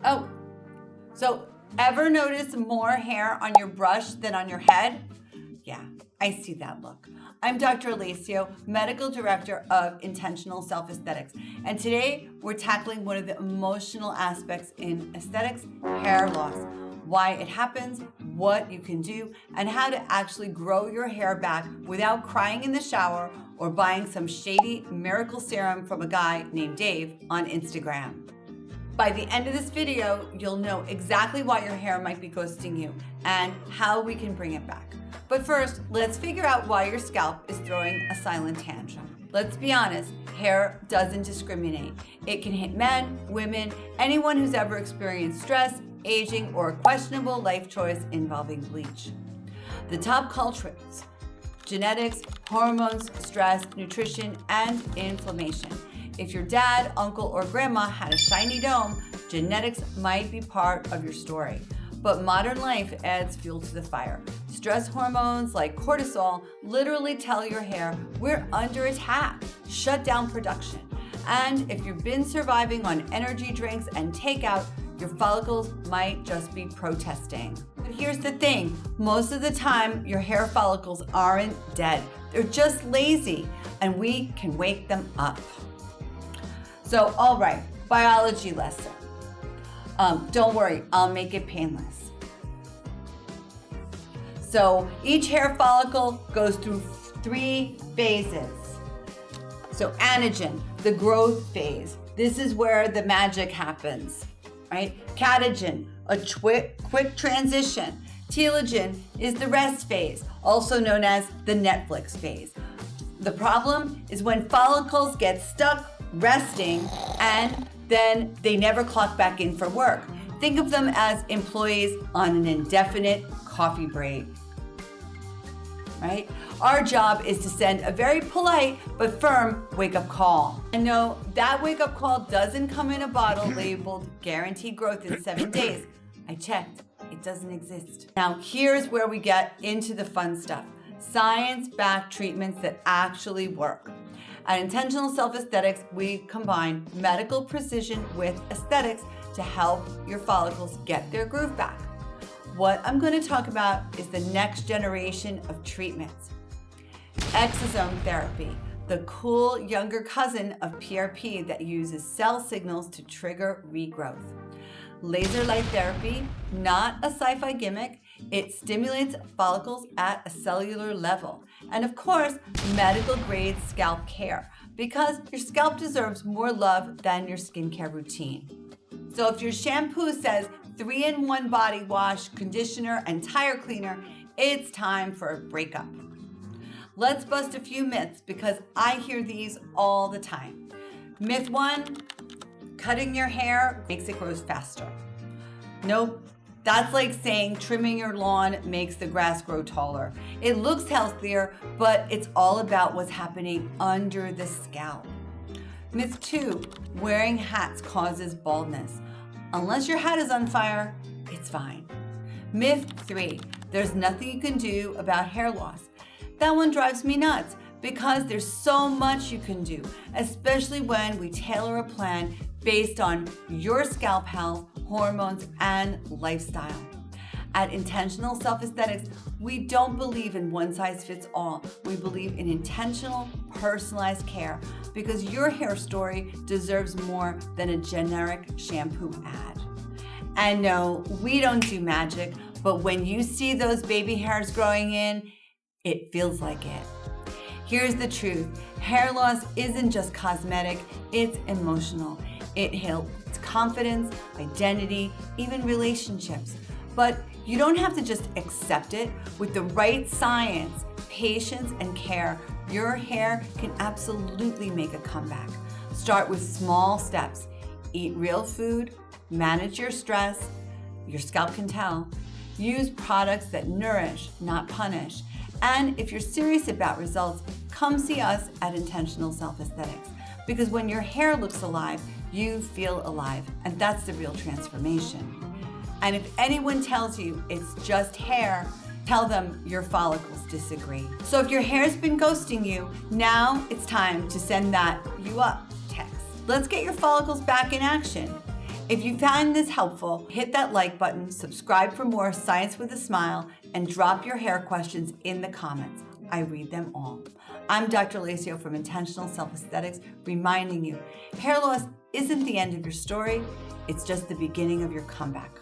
Oh, so ever notice more hair on your brush than on your head? Yeah, I see that look. I'm Dr. Alacio, Medical Director of Intentional Self-Aesthetics, and today we're tackling one of the emotional aspects in aesthetics, hair loss, why it happens, what you can do, and how to actually grow your hair back without crying in the shower or buying some shady miracle serum from a guy named Dave on Instagram. By the end of this video, you'll know exactly why your hair might be ghosting you and how we can bring it back. But first, let's figure out why your scalp is throwing a silent tantrum. Let's be honest, hair doesn't discriminate. It can hit men, women, anyone who's ever experienced stress, aging, or a questionable life choice involving bleach. The top culprits: genetics, hormones, stress, nutrition, and inflammation. If your dad, uncle, or grandma had a shiny dome, genetics might be part of your story. But modern life adds fuel to the fire. Stress hormones like cortisol literally tell your hair, we're under attack, shut down production. And if you've been surviving on energy drinks and takeout, your follicles might just be protesting. But here's the thing, most of the time your hair follicles aren't dead. They're just lazy, and we can wake them up. So, all right, biology lesson. Don't worry, I'll make it painless. So each hair follicle goes through 3 phases. So anagen, the growth phase. This is where the magic happens, right? Catagen, a quick transition. Telogen is the rest phase, also known as the Netflix phase. The problem is when follicles get stuck resting and then they never clock back in for work. Think of them as employees on an indefinite coffee break, right? Our job is to send a very polite but firm wake-up call. And no, that wake-up call doesn't come in a bottle labeled guaranteed growth in 7 days. I checked, it doesn't exist. Now here's where we get into the fun stuff. Science-backed treatments that actually work. At Intentional Self-Aesthetics, we combine medical precision with aesthetics to help your follicles get their groove back. What I'm going to talk about is the next generation of treatments. Exosome therapy, the cool younger cousin of PRP that uses cell signals to trigger regrowth. Laser light therapy, not a sci-fi gimmick. It stimulates follicles at a cellular level. And of course, medical grade scalp care, because your scalp deserves more love than your skincare routine. So if your shampoo says 3-in-1 body wash, conditioner, and tire cleaner, it's time for a breakup. Let's bust a few myths because I hear these all the time. Myth 1, cutting your hair makes it grow faster. Nope. That's like saying trimming your lawn makes the grass grow taller. It looks healthier, but it's all about what's happening under the scalp. Myth 2, wearing hats causes baldness. Unless your hat is on fire, it's fine. Myth 3, there's nothing you can do about hair loss. That one drives me nuts because there's so much you can do, especially when we tailor a plan based on your scalp health, hormones, and lifestyle. At Intentional Self-Aesthetics, we don't believe in one size fits all. We believe in intentional, personalized care because your hair story deserves more than a generic shampoo ad. And no, we don't do magic, but when you see those baby hairs growing in, it feels like it. Here's the truth. Hair loss isn't just cosmetic, it's emotional. It helps confidence, identity, even relationships. But you don't have to just accept it. With the right science, patience, and care, your hair can absolutely make a comeback. Start with small steps. Eat real food, manage your stress, your scalp can tell. Use products that nourish, not punish. And if you're serious about results, come see us at Intentional Self-Aesthetics. Because when your hair looks alive, you feel alive, and that's the real transformation. And if anyone tells you it's just hair, tell them your follicles disagree. So if your hair's been ghosting you, now it's time to send that "you up" text. Let's get your follicles back in action. If you found this helpful, hit that like button, subscribe for more Science with a Smile, and drop your hair questions in the comments. I read them all. I'm Dr. Lacio from Intentional Self-Aesthetics, reminding you, hair loss isn't the end of your story, it's just the beginning of your comeback.